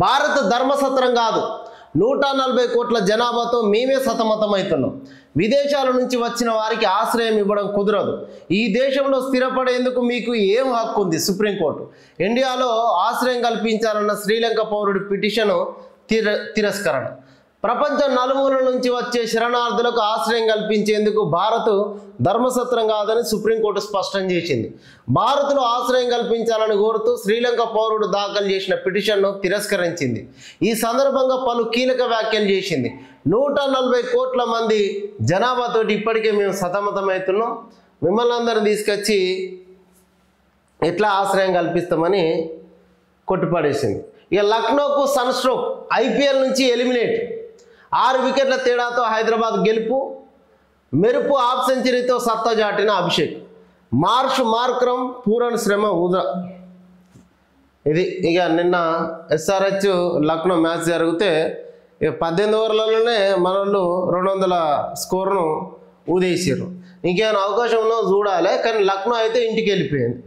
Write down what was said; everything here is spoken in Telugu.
భారత ధర్మసత్రం కాదు, 140 కోట్ల జనాభాతో మేమే సతమతమవుతున్నాం. విదేశాల నుంచి వచ్చిన వారికి ఆశ్రయం ఇవ్వడం కుదరదు. ఈ దేశంలో స్థిరపడేందుకు మీకు ఏం హక్కు ఉంది? సుప్రీంకోర్టు. ఇండియాలో ఆశ్రయం కల్పించాలన్న శ్రీలంక పౌరుడి పిటిషను తిరస్కరణ. ప్రపంచం నలుమూలల నుంచి వచ్చే శరణార్థులకు ఆశ్రయం కల్పించేందుకు భారత్ ధర్మసత్రం కాదని సుప్రీంకోర్టు స్పష్టం చేసింది. భారత్లో ఆశ్రయం కల్పించాలని కోరుతూ శ్రీలంక పౌరుడు దాఖలు చేసిన పిటిషన్ను తిరస్కరించింది. ఈ సందర్భంగా పలు కీలక వ్యాఖ్యలు చేసింది. 140 కోట్ల మంది జనాభాతో ఇప్పటికే మేము సతమతమవుతున్నాం, మిమ్మల్ని అందరిని తీసుకొచ్చి ఎట్లా ఆశ్రయం కల్పిస్తామని కొట్టిపడేసింది. ఇక లక్నోకు సన్ స్ట్రోక్, IPL నుంచి ఎలిమినేట్. 6 వికెట్ల తేడాతో హైదరాబాద్ గెలుపు. మెరుపు హాఫ్ సెంచరీతో సత్తా చాటిన అభిషేక్. మార్క్రమ్ పూరన్ శ్రమ వృధా. ఇది ఇక నిన్న SRH లక్నో మ్యాచ్ జరిగితే 18 ఓవర్లలోనే మనోళ్ళు 200 స్కోర్ను ఊదేసారు. ఇంకేమైనా అవకాశం ఉన్నో చూడాలి, కానీ లక్నో అయితే ఇంటికి వెళ్ళిపోయింది.